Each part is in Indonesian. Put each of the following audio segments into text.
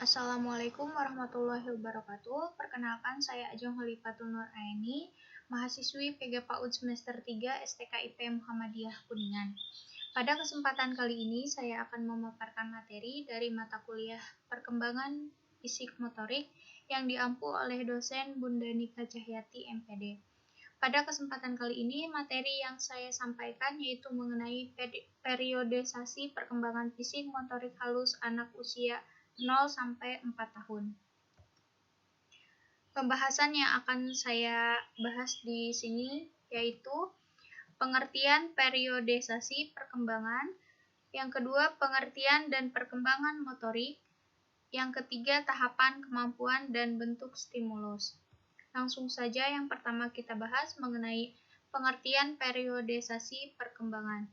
Assalamualaikum warahmatullahi wabarakatuh. Perkenalkan, saya Ajeng Holifatul Nur Aini, mahasiswi PG PAUD semester 3 STKIP Muhammadiyah Kuningan. Pada kesempatan kali ini, saya akan memaparkan materi dari mata kuliah Perkembangan Fisik Motorik yang diampu oleh dosen Bunda Nika Cahyati, MPD. Pada kesempatan kali ini, materi yang saya sampaikan yaitu mengenai periodisasi perkembangan fisik motorik halus anak usia 0 sampai 4 tahun. Pembahasan yang akan saya bahas di sini yaitu pengertian periodisasi perkembangan, yang kedua pengertian dan perkembangan motorik, yang ketiga tahapan kemampuan dan bentuk stimulus. Langsung saja yang pertama kita bahas mengenai pengertian periodisasi perkembangan.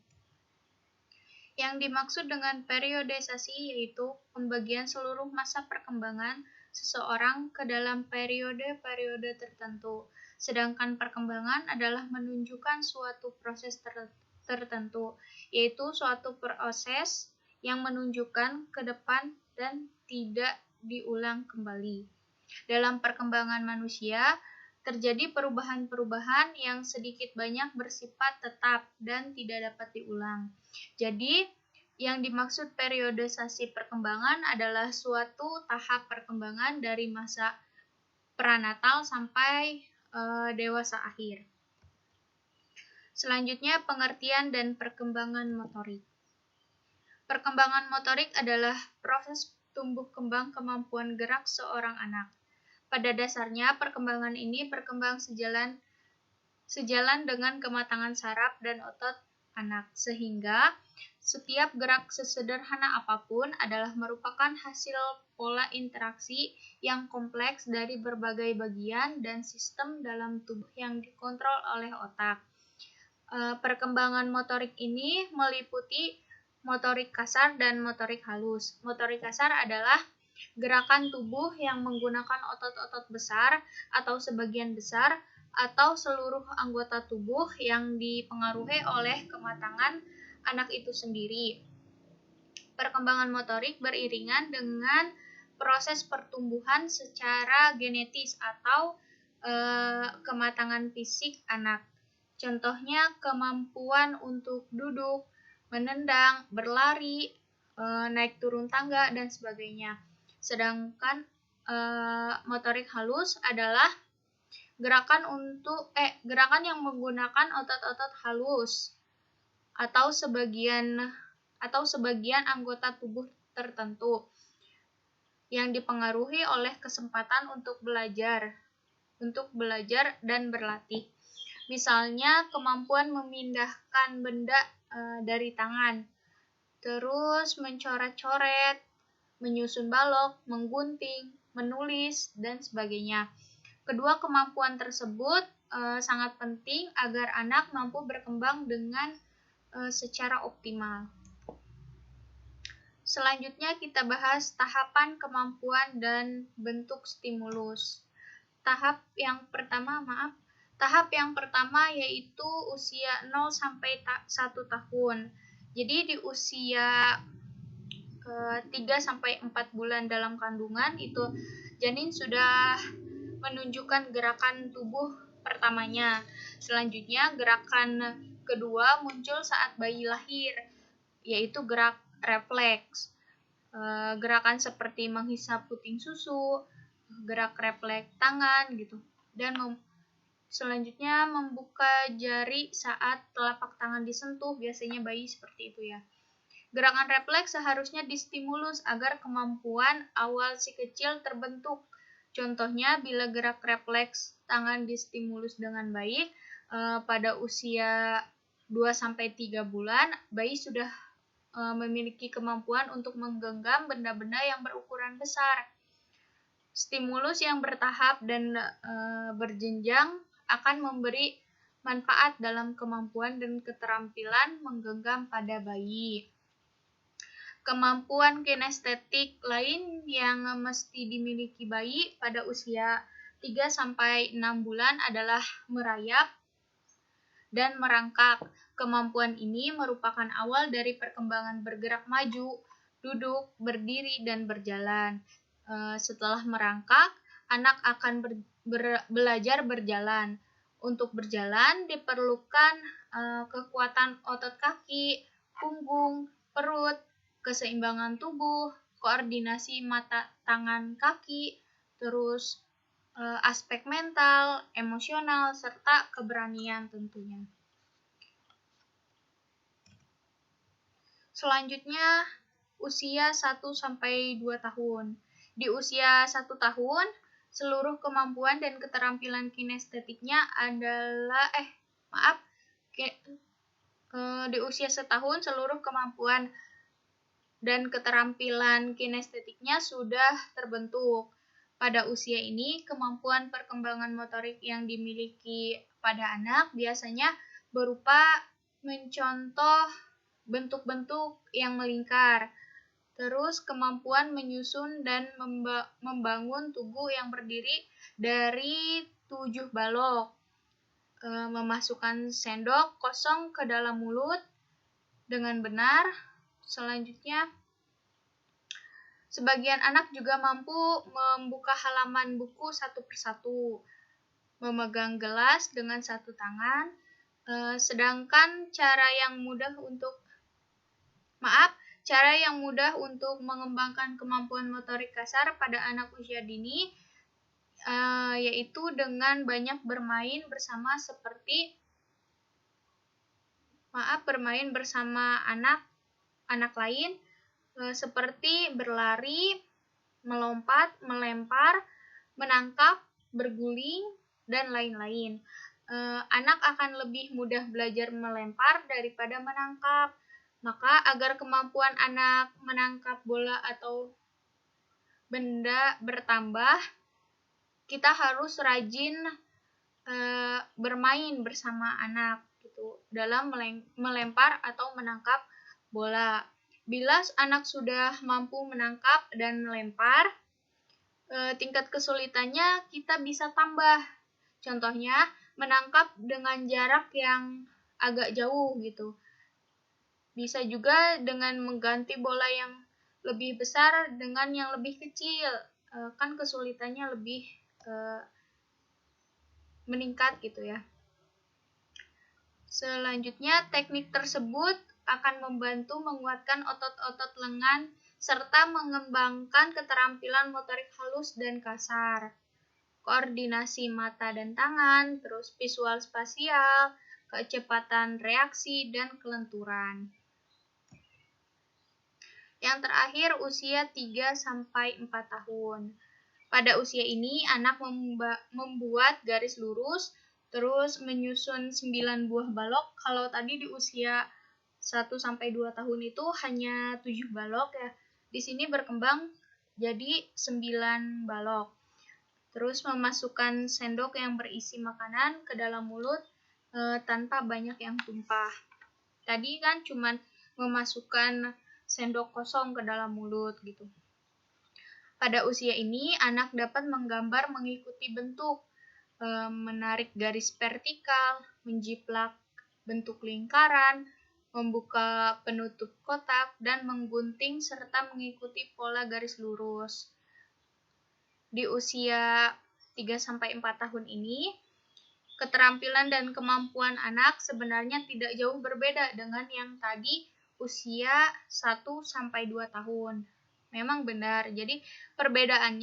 Yang dimaksud dengan periodisasi yaitu pembagian seluruh masa perkembangan seseorang ke dalam periode-periode tertentu. Sedangkan perkembangan adalah menunjukkan suatu proses tertentu, yaitu suatu proses yang menunjukkan ke depan dan tidak diulang kembali. Dalam perkembangan manusia, terjadi perubahan-perubahan yang sedikit banyak bersifat tetap dan tidak dapat diulang. Jadi, yang dimaksud periodisasi perkembangan adalah suatu tahap perkembangan dari masa pranatal sampai dewasa akhir. Selanjutnya, pengertian dan perkembangan motorik. Perkembangan motorik adalah proses tumbuh kembang kemampuan gerak seorang anak. Pada dasarnya, perkembangan ini berkembang sejalan dengan kematangan saraf dan otot anak, sehingga setiap gerak sesederhana apapun adalah merupakan hasil pola interaksi yang kompleks dari berbagai bagian dan sistem dalam tubuh yang dikontrol oleh otak. Perkembangan motorik ini meliputi motorik kasar dan motorik halus. Motorik kasar adalah gerakan tubuh yang menggunakan otot-otot besar atau sebagian besar atau seluruh anggota tubuh yang dipengaruhi oleh kematangan anak itu sendiri. Perkembangan motorik beriringan dengan proses pertumbuhan secara genetis atau kematangan fisik anak. Contohnya kemampuan untuk duduk, menendang, berlari, naik turun tangga, dan sebagainya. Sedangkan motorik halus adalah gerakan yang menggunakan otot-otot halus atau sebagian anggota tubuh tertentu yang dipengaruhi oleh kesempatan untuk belajar dan berlatih. Misalnya kemampuan memindahkan benda dari tangan, terus mencoret-coret, menyusun balok, menggunting, menulis, dan sebagainya. Kedua kemampuan tersebut sangat penting agar anak mampu berkembang dengan secara optimal. Selanjutnya kita bahas tahapan kemampuan dan bentuk stimulus. Tahap yang pertama yaitu usia 0 sampai 1 tahun. Jadi di usia 3 sampai 4 bulan dalam kandungan itu janin sudah menunjukkan gerakan tubuh pertamanya. Selanjutnya gerakan kedua muncul saat bayi lahir, yaitu gerak refleks. Gerakan seperti menghisap puting susu, gerak refleks tangan gitu. Dan selanjutnya membuka jari saat telapak tangan disentuh, biasanya bayi seperti itu ya. Gerakan refleks seharusnya distimulus agar kemampuan awal si kecil terbentuk. Contohnya bila gerak refleks tangan distimulus dengan baik, pada usia 2-3 bulan, bayi sudah memiliki kemampuan untuk menggenggam benda-benda yang berukuran besar. Stimulus yang bertahap dan berjenjang akan memberi manfaat dalam kemampuan dan keterampilan menggenggam pada bayi. Kemampuan kinestetik lain yang mesti dimiliki bayi pada usia 3-6 bulan adalah merayap dan merangkak. Kemampuan ini merupakan awal dari perkembangan bergerak maju, duduk, berdiri, dan berjalan. Setelah merangkak, anak akan belajar berjalan. Untuk berjalan diperlukan kekuatan otot kaki, punggung, perut, keseimbangan tubuh, koordinasi mata, tangan, kaki, terus aspek mental, emosional, serta keberanian tentunya. Selanjutnya, usia 1-2 tahun. Di usia 1 tahun, seluruh kemampuan dan keterampilan kinestetiknya adalah di usia setahun seluruh kemampuan dan keterampilan kinestetiknya sudah terbentuk. Pada usia ini, kemampuan perkembangan motorik yang dimiliki pada anak biasanya berupa mencontoh bentuk-bentuk yang melingkar, terus kemampuan menyusun dan membangun tugu yang berdiri dari 7 balok, memasukkan sendok kosong ke dalam mulut dengan benar. Selanjutnya, sebagian anak juga mampu membuka halaman buku satu persatu, memegang gelas dengan satu tangan, sedangkan cara yang mudah untuk mengembangkan kemampuan motorik kasar pada anak usia dini yaitu dengan banyak bermain bersama anak lain seperti berlari, melompat, melempar, menangkap, berguling, dan lain-lain. Anak akan lebih mudah belajar melempar daripada menangkap. Maka agar kemampuan anak menangkap bola atau benda bertambah, kita harus rajin bermain bersama anak gitu dalam melempar atau menangkap bola. Bila anak sudah mampu menangkap dan melempar, tingkat kesulitannya kita bisa tambah. Contohnya, menangkap dengan jarak yang agak jauh gitu. Bisa juga dengan mengganti bola yang lebih besar dengan yang lebih kecil, kan kesulitannya lebih meningkat gitu ya. Selanjutnya, teknik tersebut akan membantu menguatkan otot-otot lengan serta mengembangkan keterampilan motorik halus dan kasar, koordinasi mata dan tangan, terus visual spasial, kecepatan reaksi, dan kelenturan. Yang terakhir, usia 3-4 tahun. Pada usia ini, anak membuat garis lurus, terus menyusun 9 buah balok. Kalau tadi di usia 1-2 tahun itu hanya 7 balok ya. Di sini berkembang jadi 9 balok. Terus memasukkan sendok yang berisi makanan ke dalam mulut tanpa banyak yang tumpah. Tadi kan cuman memasukkan sendok kosong ke dalam mulut gitu. Pada usia ini, anak dapat menggambar mengikuti bentuk, menarik garis vertikal, menjiplak bentuk lingkaran, membuka penutup kotak, dan menggunting serta mengikuti pola garis lurus. Di usia 3-4 tahun ini, keterampilan dan kemampuan anak sebenarnya tidak jauh berbeda dengan yang tadi usia 1-2 tahun. Memang benar. Jadi perbedaan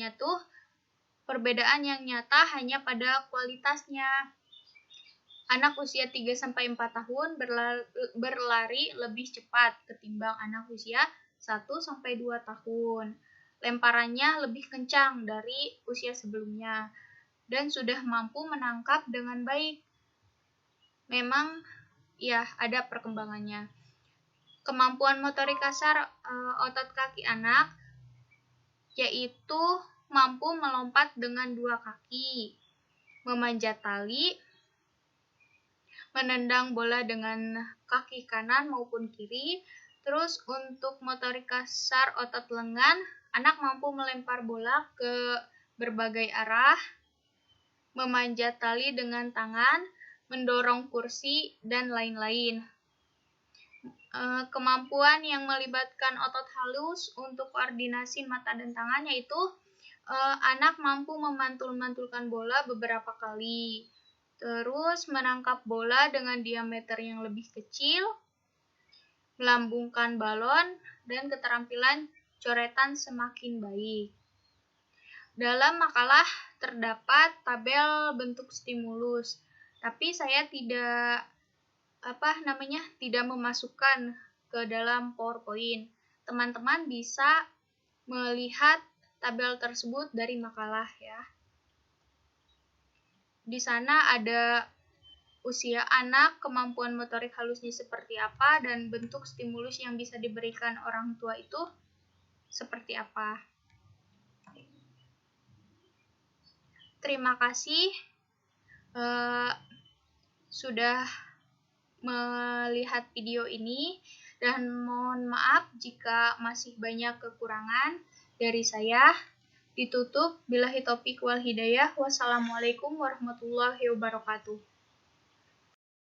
yang nyata hanya pada kualitasnya. Anak usia 3-4 tahun berlari lebih cepat ketimbang anak usia 1-2 tahun. Lemparannya lebih kencang dari usia sebelumnya dan sudah mampu menangkap dengan baik. Memang ya ada perkembangannya. Kemampuan motorik kasar otot kaki anak yaitu mampu melompat dengan 2 kaki, memanjat tali, menendang bola dengan kaki kanan maupun kiri. Terus untuk motorik kasar otot lengan, anak mampu melempar bola ke berbagai arah, memanjat tali dengan tangan, mendorong kursi, dan lain-lain. Kemampuan yang melibatkan otot halus untuk koordinasi mata dan tangan yaitu anak mampu memantul-mantulkan bola beberapa kali, terus menangkap bola dengan diameter yang lebih kecil, melambungkan balon, dan keterampilan coretan semakin baik. Dalam makalah terdapat tabel bentuk stimulus, tapi saya tidak memasukkan ke dalam PowerPoint. Teman-teman bisa melihat tabel tersebut dari makalah ya. Di sana ada usia anak, kemampuan motorik halusnya seperti apa, dan bentuk stimulus yang bisa diberikan orang tua itu seperti apa. Terima kasih sudah melihat video ini, dan mohon maaf jika masih banyak kekurangan dari saya. Ditutup, billahi taufiq wal hidayah. Wassalamualaikum warahmatullahi wabarakatuh.